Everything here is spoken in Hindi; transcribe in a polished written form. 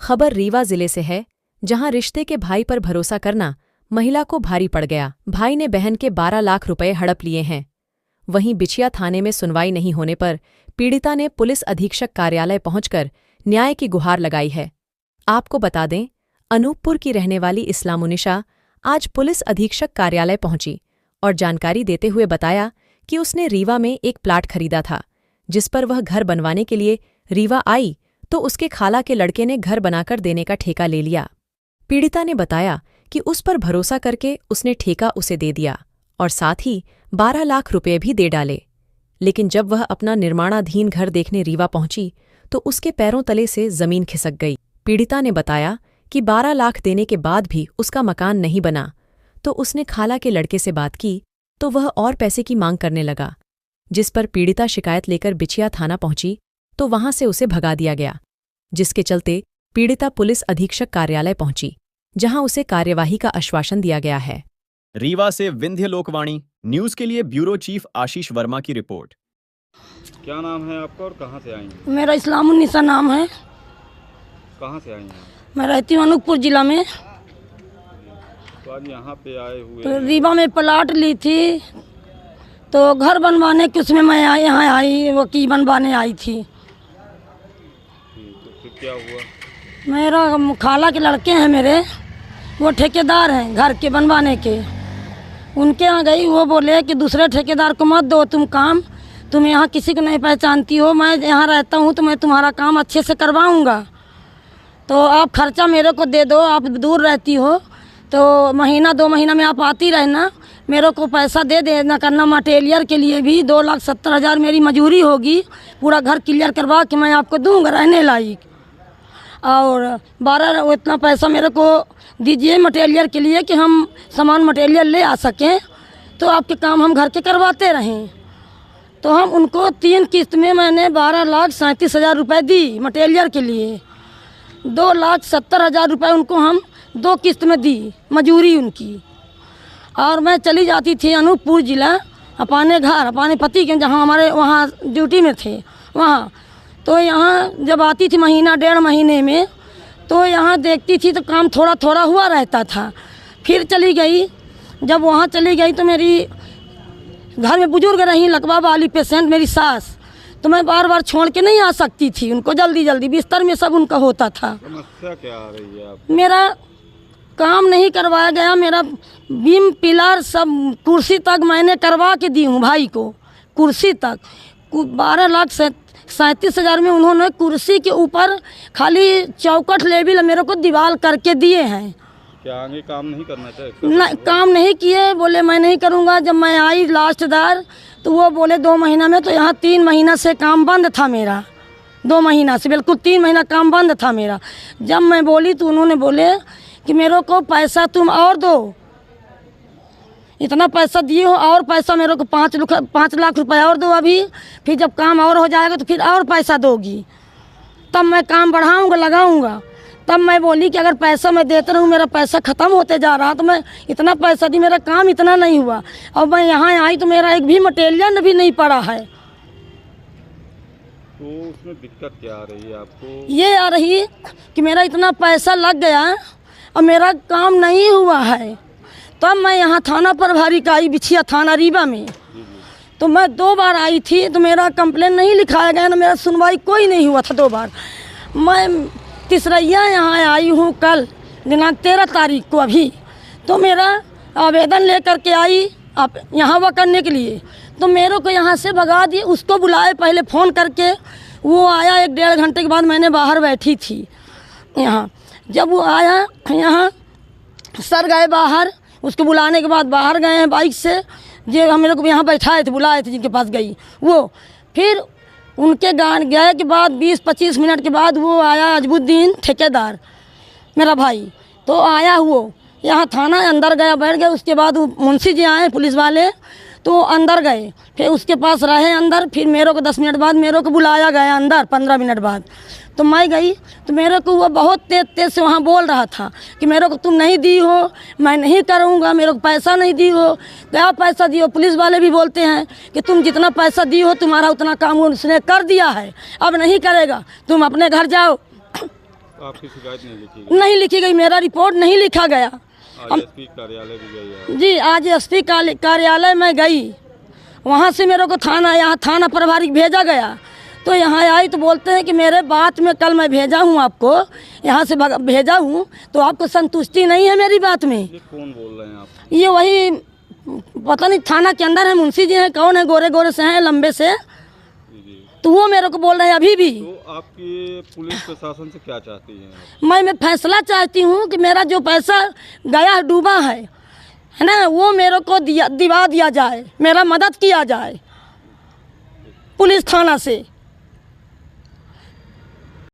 खबर रीवा जिले से है, जहां रिश्ते के भाई पर भरोसा करना महिला को भारी पड़ गया। भाई ने बहन के 12 लाख रुपए हड़प लिए हैं। वहीं बिछिया थाने में सुनवाई नहीं होने पर पीड़िता ने पुलिस अधीक्षक कार्यालय पहुंचकर न्याय की गुहार लगाई है। आपको बता दें, अनूपपुर की रहने वाली इस्लामुनिशा आज पुलिस अधीक्षक कार्यालय पहुंची और जानकारी देते हुए बताया कि उसने रीवा में एक प्लाट खरीदा था, जिस पर वह घर बनवाने के लिए रीवा आई तो उसके खाला के लड़के ने घर बनाकर देने का ठेका ले लिया। पीड़िता ने बताया कि उस पर भरोसा करके उसने ठेका उसे दे दिया और साथ ही 12 लाख रुपए भी दे डाले। लेकिन जब वह अपना निर्माणाधीन घर देखने रीवा पहुंची तो उसके पैरों तले से जमीन खिसक गई। पीड़िता ने बताया कि 12 लाख देने के बाद भी उसका मकान नहीं बना, तो उसने खाला के लड़के से बात की तो वह और पैसे की मांग करने लगा, जिस पर पीड़िता शिकायत लेकर बिछिया थाना पहुंची तो वहां से उसे भगा दिया गया, जिसके चलते पीड़िता पुलिस अधीक्षक कार्यालय पहुंची, जहां उसे कार्यवाही का आश्वासन दिया गया है। रीवा से विंध्य लोकवाणी न्यूज के लिए ब्यूरो चीफ आशीष वर्मा की रिपोर्ट। क्या नाम है आपका और कहां से आई हैं? मेरा इस्लामुन्निसा नाम है। कहां से आई हैं? मैं रहती हूँ अनूपपुर जिला में। तो आज यहाँ पे आए हुए तो रीवा में प्लाट ली थी, तो घर बनवाने के उसमें मैं यहाँ आई, वो की बनवाने आई थी। तो फिर क्या हुआ? मेरा खाला के लड़के हैं मेरे, वो ठेकेदार हैं घर के बनवाने के। उनके यहाँ गई, वो बोले कि दूसरे ठेकेदार को मत दो तुम काम, तुम यहाँ किसी को नहीं पहचानती हो, मैं यहाँ रहता हूँ तो मैं तुम्हारा काम अच्छे से करवाऊँगा, तो आप खर्चा मेरे को दे दो, आप दूर रहती हो तो महीना 2 महीना में आप आती रहना, मेरे को पैसा दे देना करना, मटेरियल के लिए भी 2,70,000 मेरी मजूरी होगी, पूरा घर क्लियर करवा के मैं आपको दूँगा रहने लायक, और 12 इतना पैसा मेरे को दीजिए मटेरियल के लिए कि हम सामान मटेरियल ले आ सकें, तो आपके काम हम घर के करवाते रहें। तो हम उनको 3 किस्त में मैंने 12,37,000 रुपये दी मटेरियल के लिए, 2,70,000 रुपये उनको हम 2 किस्त में दी मजूरी उनकी। और मैं चली जाती थी अनूपपुर जिला अपने घर, अपने पति के जहाँ हमारे वहाँ ड्यूटी में थे वहाँ, तो यहाँ जब आती थी महीना 1.5 महीने में, तो यहाँ देखती थी तो काम थोड़ा थोड़ा हुआ रहता था। फिर चली गई, जब वहाँ चली गई तो मेरी घर में बुजुर्ग रही, लकवा वाली पेशेंट मेरी सास, तो मैं बार बार छोड़ के नहीं आ सकती थी उनको, जल्दी जल्दी बिस्तर में सब उनका होता था। समस्या क्या आ रही है आप? मेरा काम नहीं करवाया गया, मेरा बीम पिलर सब कुर्सी तक मैंने करवा के दी हूँ भाई को, कुर्सी तक 12,37,000 में उन्होंने कुर्सी के ऊपर खाली चौकट लेवल मेरे को दीवार करके दिए हैं। क्या आगे काम नहीं करना चाहिए? नहीं, काम नहीं किए, बोले मैं नहीं करूँगा। जब मैं आई लास्टदार तो वो बोले 2 महीना में, तो यहाँ 3 महीना से काम बंद था मेरा, 2 महीना से बिल्कुल 3 महीना काम बंद था मेरा। जब मैं बोली तो उन्होंने बोले कि मेरे को पैसा तुम और दो, इतना पैसा दिए हो और पैसा मेरे को 5 लाख रुपए और दो अभी, फिर जब काम और हो जाएगा तो फिर और पैसा दोगी, तब मैं काम बढ़ाऊँगा लगाऊँगा। तब मैं बोली कि अगर पैसा मैं देता रहूँ, मेरा पैसा ख़त्म होते जा रहा, तो मैं इतना पैसा दी, मेरा काम इतना नहीं हुआ, और मैं यहाँ आई तो मेरा एक भी मटेरियल भी नहीं पड़ा है। तो उसमें दिक्कत क्या आ रही है आपको? ये आ रही कि मेरा इतना पैसा लग गया और मेरा काम नहीं हुआ है। तब मैं यहाँ थाना प्रभारी का आई, बिछिया थाना रीवा में, तो मैं 2 बार आई थी, तो मेरा कंप्लेन नहीं लिखाया गया ना, मेरा सुनवाई कोई नहीं हुआ था 2 बार। मैं तीसरैया यहाँ आई हूँ कल दिनांक 13 तारीख को अभी, तो मेरा आवेदन लेकर के आई आप यहाँ वो करने के लिए, तो मेरे को यहाँ से भगा दिए। उसको बुलाए पहले फ़ोन करके, वो आया 1-1.5 घंटे के बाद, मैंने बाहर बैठी थी यहाँ। जब वो आया यहाँ, सर गए बाहर, उसको बुलाने के बाद बाहर गए हैं बाइक से, जो हम मेरे को यहाँ बैठाए थे, बुलाए थे जिनके पास गई वो, फिर उनके गान गए के बाद 20-25 मिनट के बाद वो आया अजबुद्दीन ठेकेदार मेरा भाई, तो आया वो यहाँ थाना अंदर गया, बैठ गया। उसके बाद वो मुंशी जी आए पुलिस वाले, तो अंदर गए, फिर उसके पास रहे अंदर, फिर मेरे को 10 मिनट बाद मेरे को बुलाया गया अंदर 15 मिनट बाद, तो मैं गई, तो मेरे को वो बहुत तेज से वहाँ बोल रहा था कि मेरे को तुम नहीं दी हो, मैं नहीं करूँगा, मेरे को पैसा नहीं दी हो। क्या पैसा दी हो? पुलिस वाले भी बोलते हैं कि तुम जितना पैसा दी हो तुम्हारा उतना काम उसने कर दिया है, अब नहीं करेगा, तुम अपने घर जाओ। आपकी शिकायत नहीं लिखी गई? नहीं लिखी गई, मेरा रिपोर्ट नहीं लिखा गया। आज एसपी कार्यालय भी गई है? जी, आज एसपी कार्यालय में गई, वहाँ से मेरे को यहाँ थाना प्रभारी भेजा गया। तो यहाँ आई तो बोलते हैं कि मेरे बात में कल मैं भेजा हूँ आपको, यहाँ से भेजा हूँ, तो आपको संतुष्टि नहीं है मेरी बात में। ये कौन बोल रहे हैं आप? ये वही पता नहीं थाना के अंदर है, मुंशी जी हैं, कौन है, गोरे गोरे से हैं, लंबे से, जी। तो वो मेरे को बोल रहे हैं अभी भी। तो आपकी पुलिस प्रशासन से क्या चाहती हैं आप? मैं फैसला चाहती हूँ कि मेरा जो पैसा गया डूबा है ना, वो मेरे को दिवा दिया जाए, मेरा मदद किया जाए पुलिस थाना से।